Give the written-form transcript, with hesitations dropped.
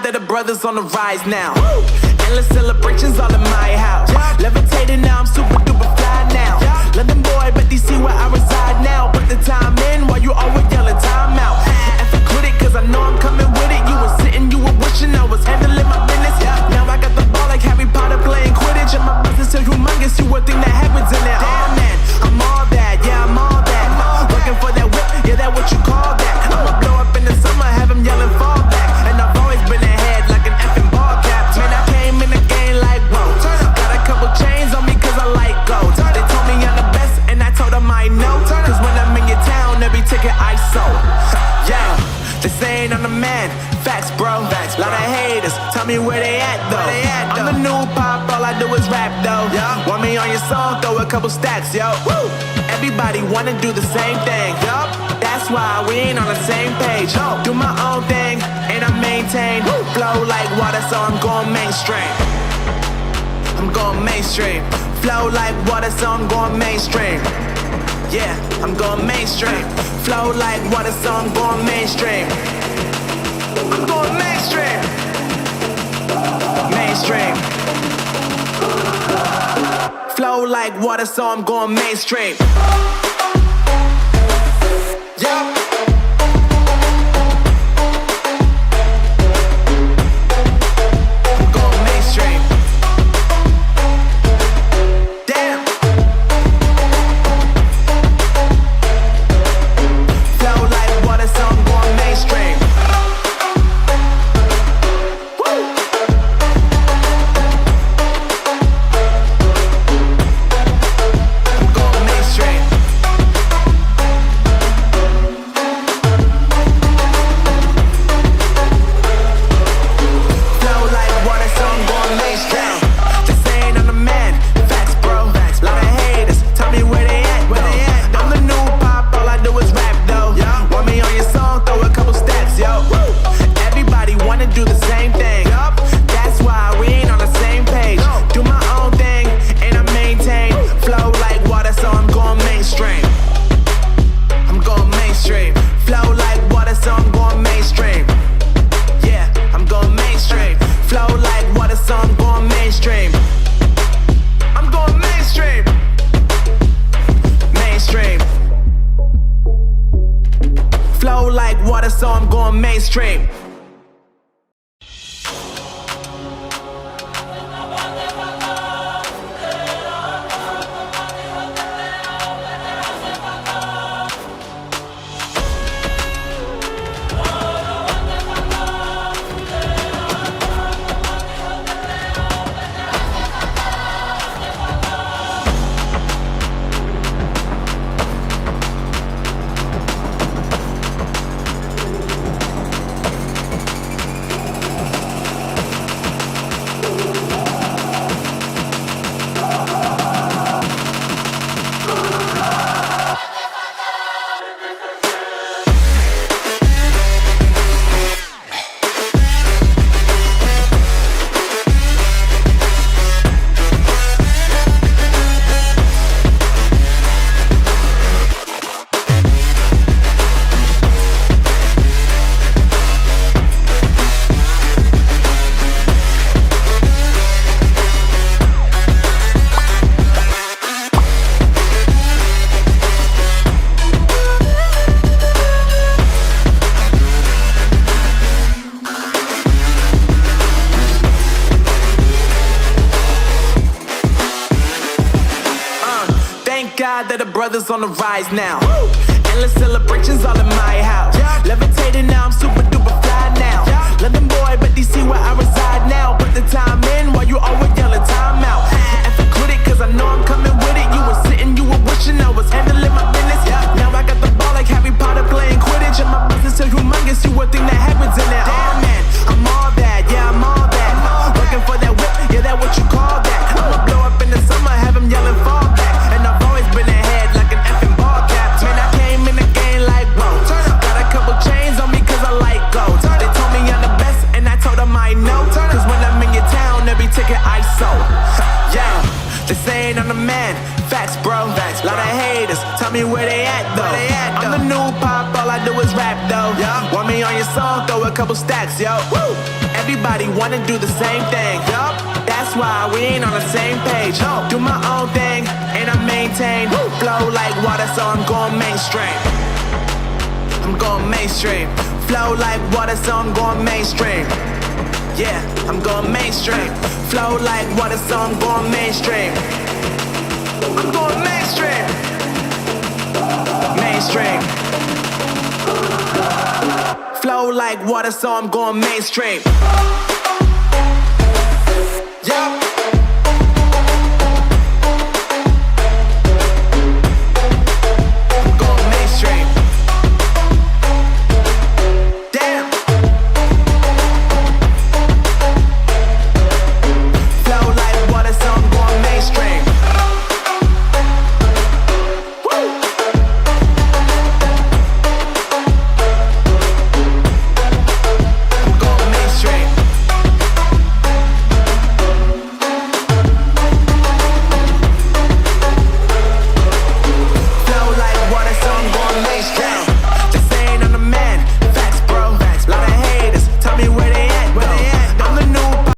God that the brothers on the rise now. Endless celebrations all in my house. Levitating now, I'm super duper fly now. London boy, but DC where I reside now. Put the time in while you always yelling time out. And for quit it, cause I know I'm coming with it. You were sitting, you were wishing I was handling my business. Now I got the ball like Harry Potter playing Quidditch. And my business is humongous, you would think that happens in there. Damn man, I'm all that, yeah I'm all that. Looking for that whip, yeah that what you call that. I'ma blow up in the summer, have him yelling fall back. And I've always been ahead like an effing ball cap. Man, I came in the game like whoa. Got a couple chains on me cause I like gold. They told me I'm the best and I told them I know. Cause when I'm in your town, every ticket I sold. Yeah, they saying I'm the man. Facts bro, lot of haters, tell me where they at though. I'm the new pop, all I do is rap though. Want me on your song, throw a couple stacks, yo. Everybody wanna do the same thing, that's why we ain't on the same page. Do my own thing, and I maintain. Flow like water, so I'm going mainstream. I'm going mainstream. Flow like water, so I'm going mainstream. Yeah, I'm going mainstream. Flow like water, so I'm going mainstream. I'm going mainstream. Mainstream. Flow like water, so I'm going mainstream. Yeah. So I'm going mainstream. God that the brothers on the rise now. Endless celebrations all in my house. Levitating now, I'm super duper fly now. London boy, but DC where I reside now. Put the time in while you always yelling time out. And for quit it, cause I know I'm coming with it. You were sitting, you were wishing I was handling my business. Now I got the ball like Harry Potter playing Quidditch. And my business is humongous, you would think that happens in there. Damn man, I'm all that, yeah I'm all that. Looking for that whip, yeah that what you call that. I'ma blow up in the summer, have him yelling fall back. And I've always been ahead like an effing ball cap. Man, I came in the game like whoa. Got a couple chains on me cause I like gold. They told me I'm the best and I told them I know. Cause when I'm in your town, every ticket I sold. Yeah, they saying I'm the man. Facts bro, lot of haters. a couple stacks, yo. Woo! Everybody wanna do the same thing, yup. That's why we ain't on the same page. Do my own thing, and I maintain. Flow like water, so I'm going mainstream. I'm going mainstream. Flow like water, so I'm going mainstream. Yeah, I'm going mainstream. Flow like water, so I'm going mainstream. I'm going mainstream. Mainstream. Flow like water, so I'm going mainstream.